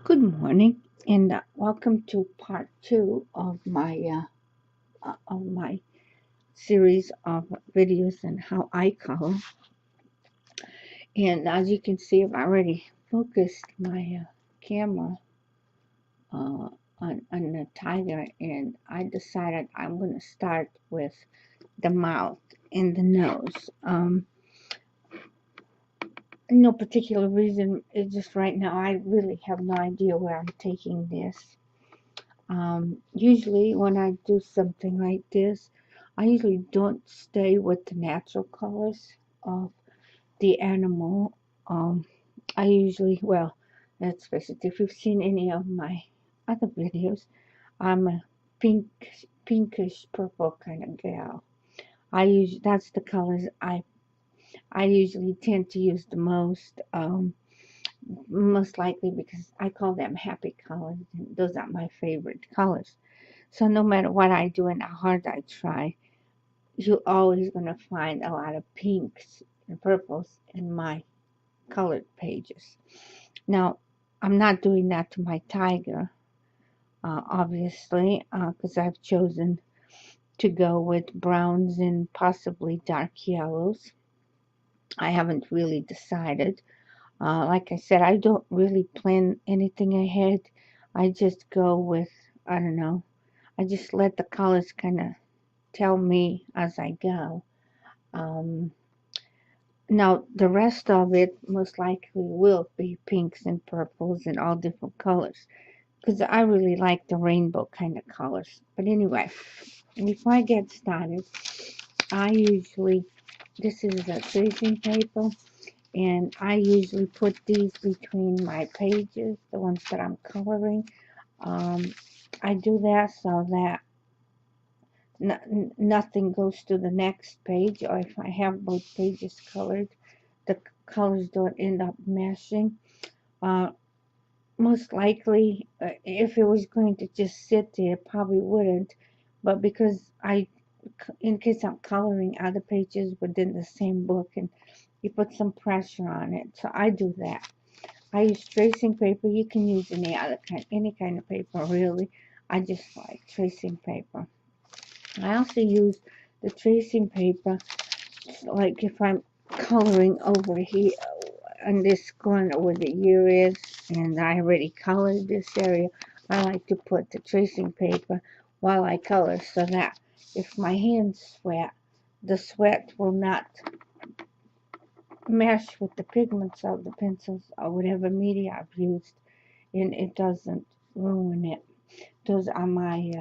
Good morning, and welcome to part two of my series of videos on how I color. And as you can see, I've already focused my camera on the tiger, and I decided I'm going to start with the mouth and the nose. No particular reason. It's just right now I really have no idea where I'm taking this. Usually when I do something like this, I usually don't stay with the natural colors of the animal. I usually, well, let's face it, if you've seen any of my other videos, I'm a pinkish purple kind of gal. That's the colors I usually tend to use the most. Most likely because I call them happy colors. Those are my favorite colors. So no matter what I do and how hard I try, you're always going to find a lot of pinks and purples in my colored pages. Now, I'm not doing that to my tiger, obviously, because I've chosen to go with browns and possibly dark yellows. I haven't really decided. Like I said, I don't really plan anything ahead. I just go with, I don't know, I just let the colors kind of tell me as I go. Now, the rest of it most likely will be pinks and purples and all different colors because I really like the rainbow kind of colors. But anyway, before I get started, this is a tracing paper, and I usually put these between my pages, the ones that I'm coloring. I do that so that nothing goes to the next page, or if I have both pages colored, the colors don't end up meshing. Most likely, if it was going to just sit there, it probably wouldn't, but because in case I'm coloring other pages within the same book, and you put some pressure on it, so I do that. I use tracing paper. You can use any kind of paper, really. I just like tracing paper. I also use the tracing paper, like if I'm coloring over here on this corner where the ear is, and I already colored this area, I like to put the tracing paper while I color so that if my hands sweat, the sweat will not mesh with the pigments of the pencils or whatever media I've used, and it doesn't ruin it. Those are my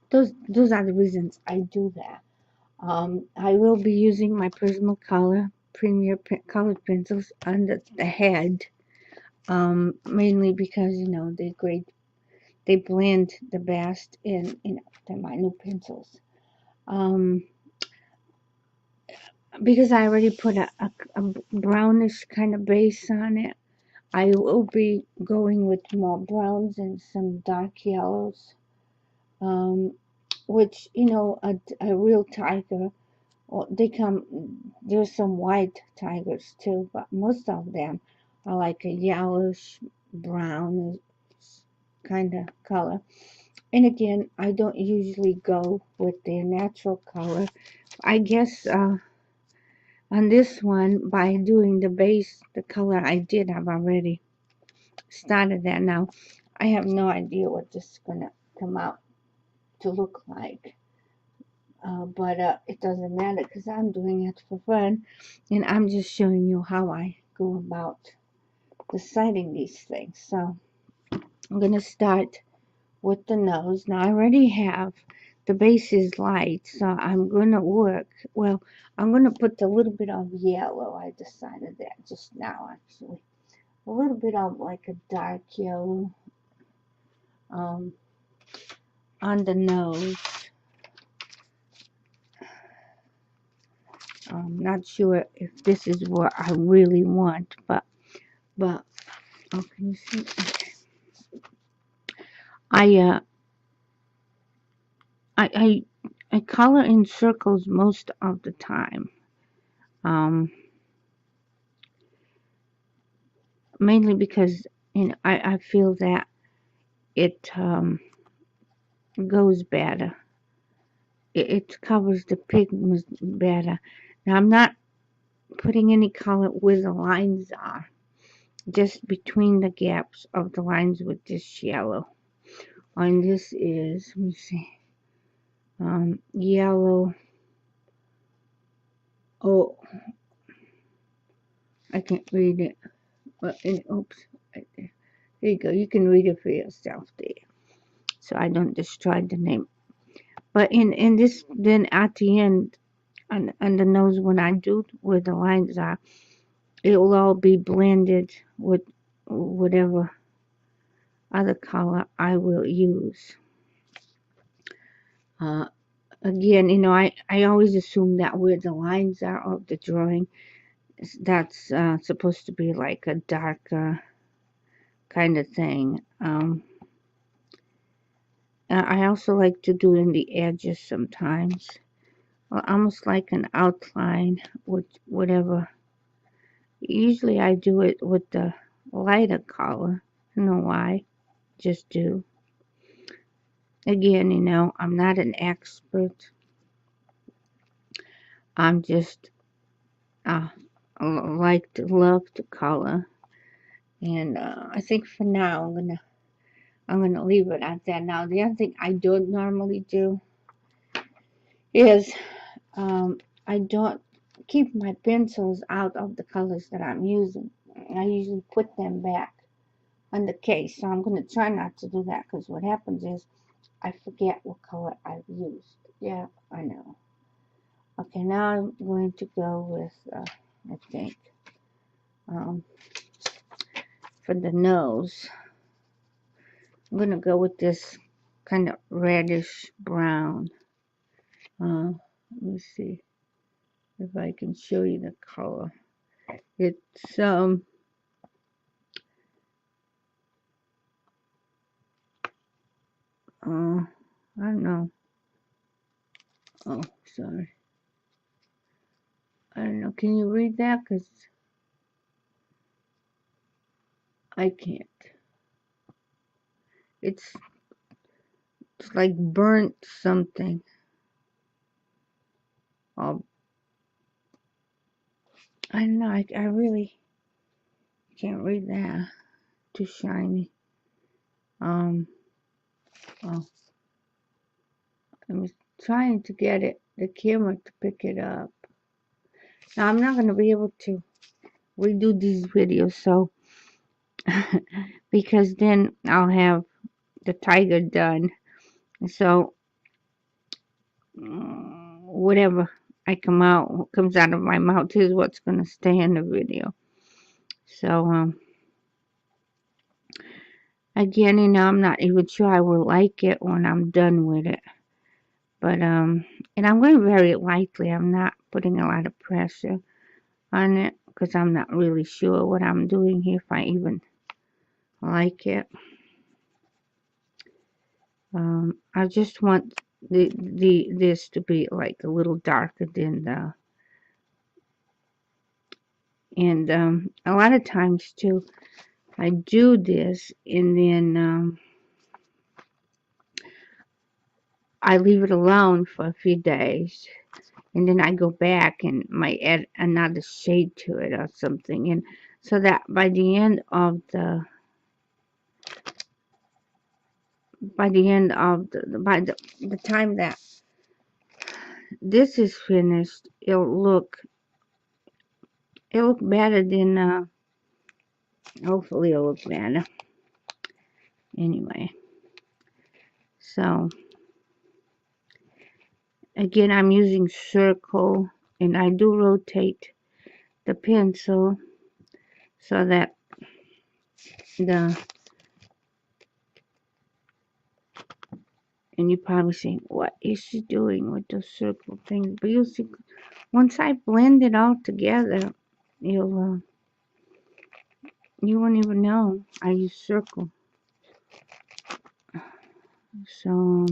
those are the reasons I do that. I will be using my Prismacolor Premier colored pencils under the head, mainly because they blend the best in my new pencils. Because I already put a brownish kind of base on it, I will be going with more browns and some dark yellows. Which a real tiger. Well, there's some white tigers too, but most of them are like a yellowish brown kind of color. And again, I don't usually go with their natural color. I guess on this one, by doing the base, the color I did have already started that. Now, I have no idea what this is going to come out to look like. But it doesn't matter because I'm doing it for fun, and I'm just showing you how I go about deciding these things. So I'm going to start with the nose. Now I already have the base is light, so I'm going to I'm going to put a little bit of yellow. I decided that just now, actually. A little bit of like a dark yellow on the nose. I'm not sure if this is what I really want, but oh, can you see? Okay. I color in circles most of the time. mainly because I feel that it goes better. It covers the pigments better. Now I'm not putting any color where the lines are, just between the gaps of the lines with this yellow. And this is, let me see, yellow. Oh, I can't read it. But oops, right there. There you go. You can read it for yourself there. So I don't destroy the name. But in this, then at the end, on the nose, when I do where the lines are, it will all be blended with whatever other color I will use. Uh, Again, I always assume that where the lines are of the drawing, that's supposed to be like a darker kind of thing. I also like to do in the edges sometimes, almost like an outline with whatever. Usually I do it with the lighter color. I don't know why, just do. Again, I'm not an expert. I'm just love to color, and I think for now I'm gonna leave it at that. Now the other thing I don't normally do is I don't keep my pencils out of the colors that I'm using. I usually put them back on the case, so I'm gonna try not to do that because what happens is I forget what color I've used. Yeah, I know. Okay, now I'm going to go with I think. Um, for the nose, I'm going to go with this kind of reddish brown. Let me see if I can show you the color. It's I don't know. Oh, sorry. I don't know. Can you read that? Because I can't. It's like burnt something. Oh, I don't know. I really can't read that. Too shiny. Oh, I'm trying to get the camera to pick it up. Now I'm not going to be able to redo these videos, so because then I'll have the tiger done. So whatever comes out of my mouth is what's going to stay in the video. So again, I'm not even sure I will like it when I'm done with it. But and I'm going very lightly. I'm not putting a lot of pressure on it because I'm not really sure what I'm doing here, if I even like it. I just want this to be like a little darker than the, and a lot of times too I do this and then I leave it alone for a few days and then I go back and might add another shade to it or something, and so that by the end of the by the time that this is finished, it'll look better than hopefully it'll look better anyway. So again, I'm using circle and I do rotate the pencil so that and you're probably saying, what is she doing with those circle things? But you'll see, once I blend it all together, you won't even know I use circle. So,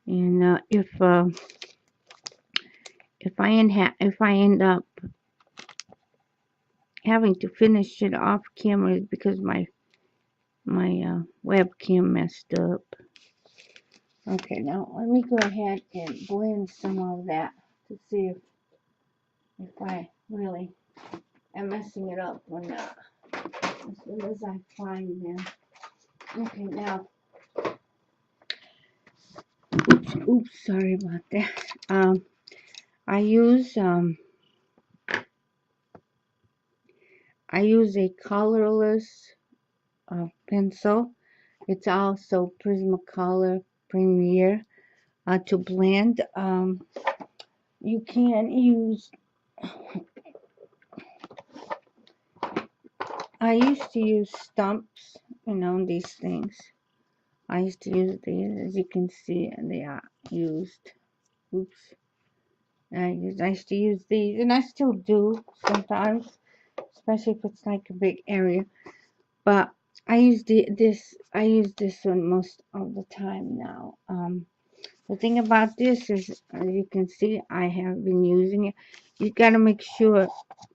and if I end up having to finish it off camera because my webcam messed up. Okay, now let me go ahead and blend some of that to see if I really am messing it up or not. As soon as I find them. Okay, now, oops, sorry about that. I use a colorless pencil. It's also Prismacolor Premier to blend. You can use. I used to use stumps, these things. I used to use these, as you can see, and they are used. Oops. I used to use these, and I still do sometimes, especially if it's like a big area. But I use this one most of the time now. The thing about this is, as you can see, I have been using it. You gotta make sure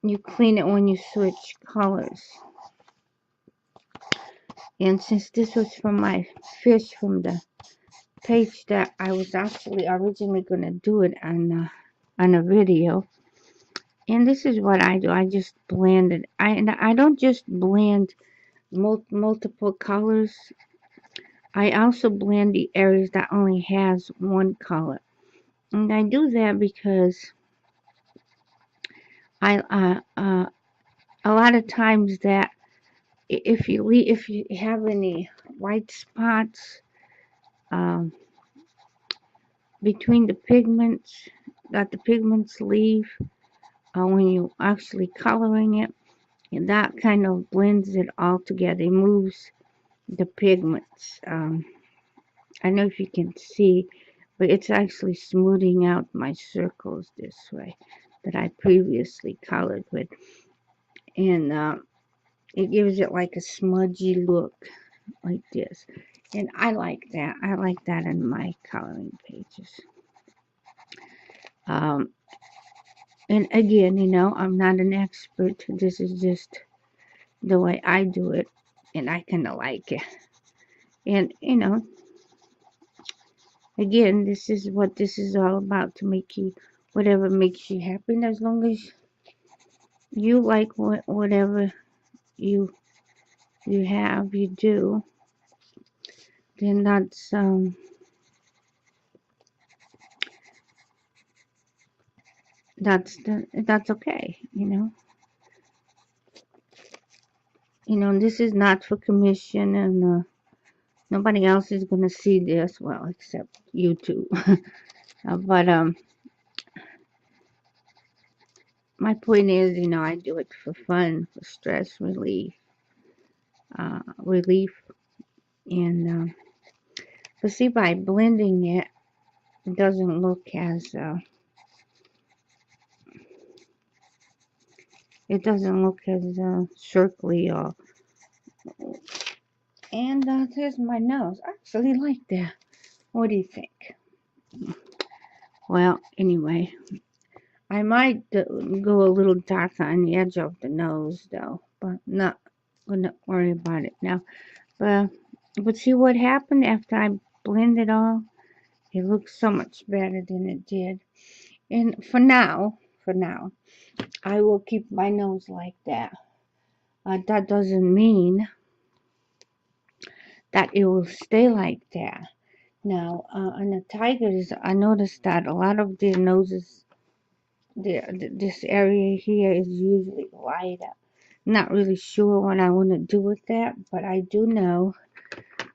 you clean it when you switch colors. And since this was from my fish from the page that I was actually originally gonna do it on a video. And this is what I do. I just blend it. I don't just blend multiple colors. I also blend the areas that only has one color. And I do that because a lot of times that if you have any white spots between the pigments that the pigments leave when you actually coloring it, and that kind of blends it all together. It moves the pigments. I don't know if you can see, but it's actually smoothing out my circles this way that I previously colored with. And it gives it like a smudgy look like this. And I like that. I like that in my coloring pages. And again, I'm not an expert. This is just the way I do it. And I kind of like it. And, again, this is what this is all about, to make you, whatever makes you happy. And as long as you like whatever you have, you do, then that's okay, this is not for commission, and nobody else is gonna see this, well, except YouTube. But my point is, I do it for fun, for stress relief, and but see, by blending it, it doesn't look as circly or. And there's my nose. I actually like that. What do you think? Well, anyway, I might go a little darker on the edge of the nose, though, but not gonna worry about it now. But see what happened after I blend it all? It looks so much better than it did. And for now, I will keep my nose like that. That doesn't mean that it will stay like that. Now, on the tigers, I noticed that a lot of their noses, this area here is usually lighter. Not really sure what I want to do with that, but I do know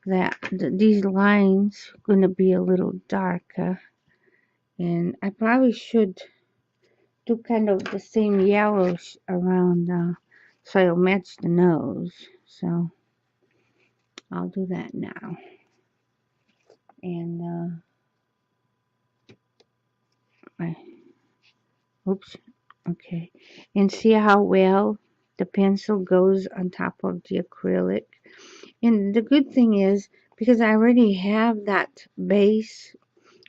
that these lines are going to be a little darker. And I probably should do kind of the same yellows around so it'll match the nose. So I'll do that now. And oops, okay. And see how well the pencil goes on top of the acrylic. And the good thing is, because I already have that base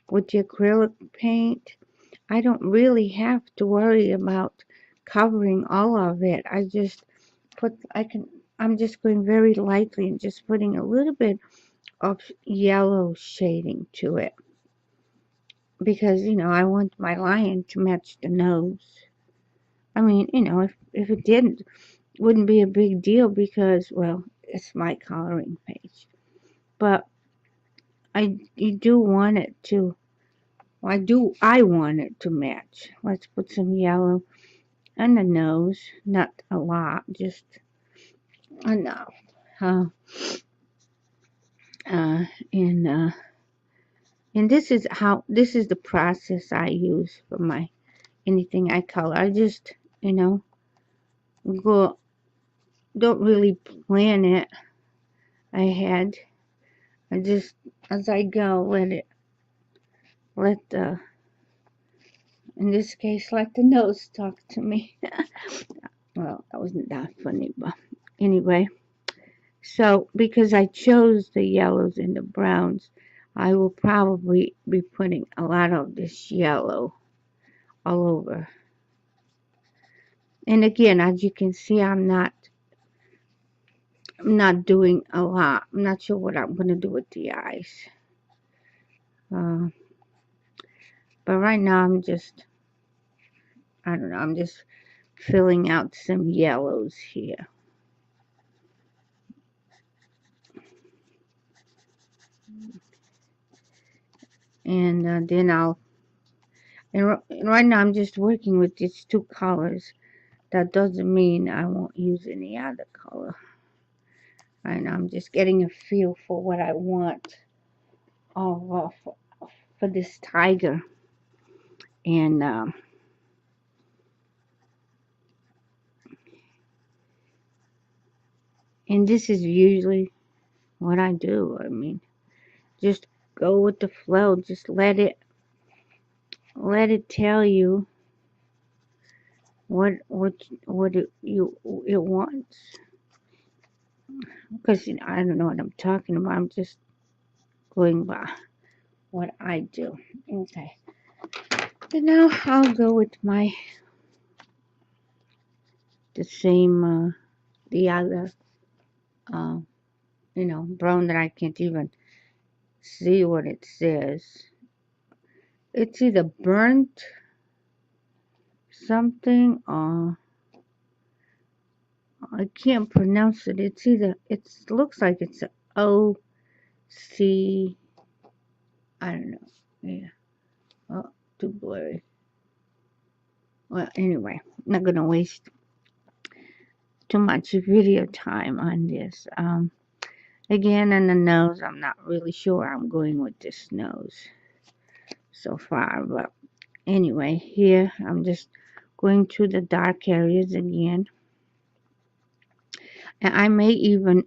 with the acrylic paint, I don't really have to worry about covering all of it. I'm just going very lightly and just putting a little bit of yellow shading to it. Because, I want my lion to match the nose. I mean, if it didn't, it wouldn't be a big deal because, well, it's my coloring page. But you do want it to, I want it to match. Let's put some yellow on the nose. Not a lot, just enough. Uh, uh, and, uh, and this is the process I use for anything I color. I just, go, don't really plan it ahead. I just, as I go, in this case, let the nose talk to me. Well, that wasn't that funny, but anyway. So, because I chose the yellows and the browns, I will probably be putting a lot of this yellow all over. And again, as you can see, I'm not doing a lot. I'm not sure what I'm going to do with the eyes. But right now, I don't know, I'm just filling out some yellows here. And then and right now I'm just working with these two colors. That doesn't mean I won't use any other color. And I'm just getting a feel for what I want for this tiger. And this is usually what I do. I mean, just go with the flow. Just let it tell you what it wants. Because I don't know what I'm talking about. I'm just going by what I do. Okay. So now I'll go with the other, brown that I can't even see what it says. It's either burnt something or I can't pronounce it. It looks like it's OC. I don't know. Yeah. Oh, too blurry. Well, anyway, I'm not going to waste too much video time on this. Again, on the nose, I'm not really sure I'm going with this nose so far. But anyway, here I'm just going through the dark areas again. And I may even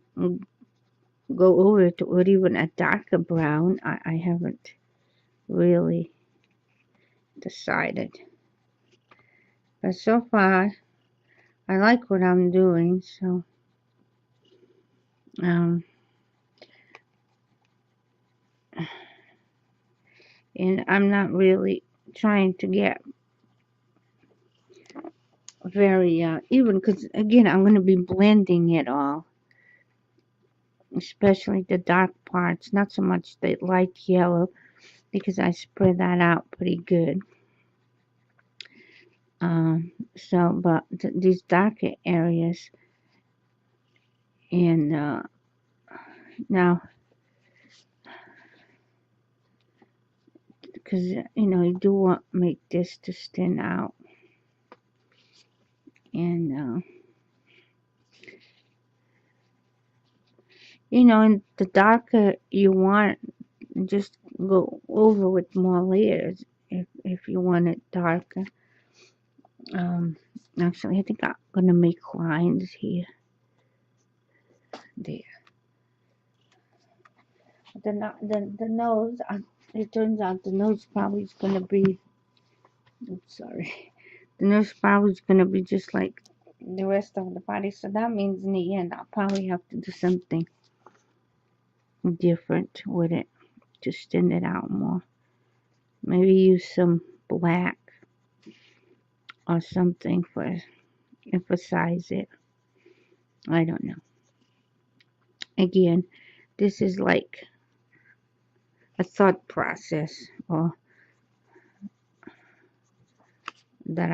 go over to with even a darker brown. I haven't really decided. But so far, I like what I'm doing, so and I'm not really trying to get very even, because again, I'm going to be blending it all, especially the dark parts, not so much the light yellow, because I spread that out pretty good. But these darker areas, and now, because you do want to make this to stand out, and and the darker you want, just go over with more layers if you want it darker. Actually, I think I'm gonna make lines here. There. The nose. It turns out the nose probably is gonna be. Oops, sorry. The nose probably is gonna be just like the rest of the body. So that means in the end, I'll probably have to do something different with it to stand it out more. Maybe use some black or something for emphasize it. I don't know. Again, this is like a thought process or that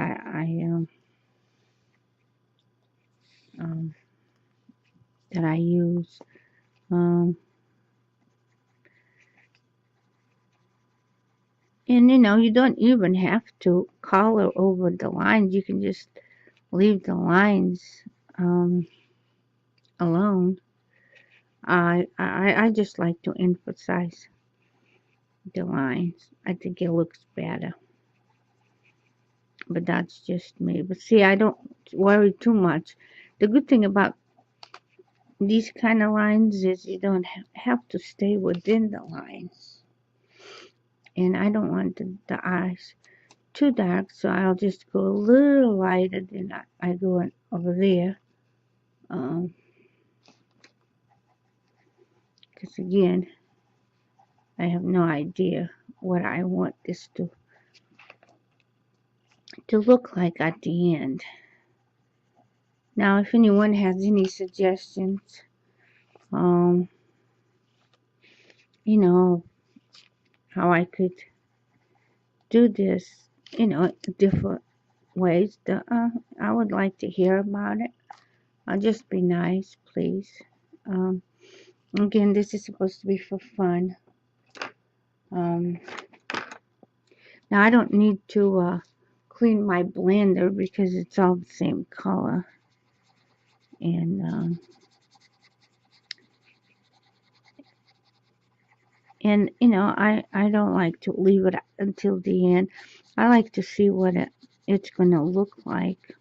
um, that I use. Um, and you don't even have to color over the lines. You can just leave the lines um, alone. I just like to emphasize the lines. I think it looks better. But that's just me. But see, I don't worry too much. The good thing about these kind of lines is you don't have to stay within the lines. And I don't want the eyes too dark, so I'll just go a little lighter than I go over there. Because again, I have no idea what I want this to look like at the end. Now, if anyone has any suggestions, how I could do this, different ways, I would like to hear about it. I'll just be nice, please. Again, this is supposed to be for fun. Now, I don't need to clean my blender because it's all the same color. And I don't like to leave it until the end. I like to see what it's going to look like.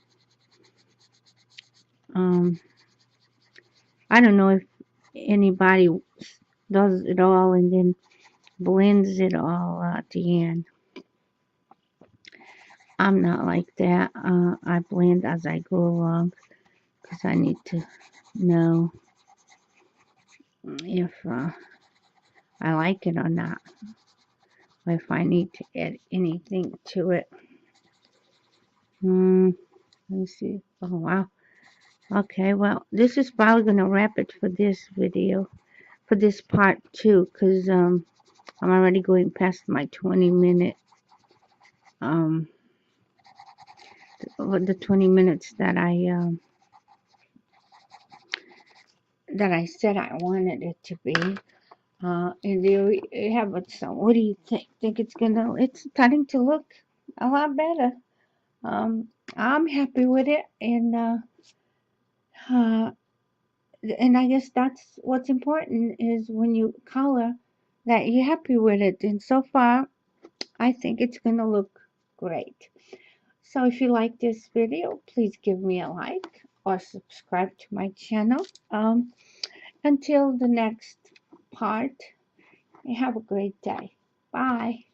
I don't know if anybody does it all and then blends it all at the end. I'm not like that. I blend as I go along because I need to know if I like it or not, or if I need to add anything to it. Let me see. Oh, wow. Okay, well, this is probably going to wrap it for this video, for this part 2, because I'm already going past my 20-minute, the 20 minutes that I said I wanted it to be. And there we have it. So what do you think? It's starting to look a lot better. I'm happy with it, and I guess that's what's important is when you color that you're happy with it. And so far, I think it's gonna look great. So if you like this video, please give me a like or subscribe to my channel. Until the next part, have a great day. Bye.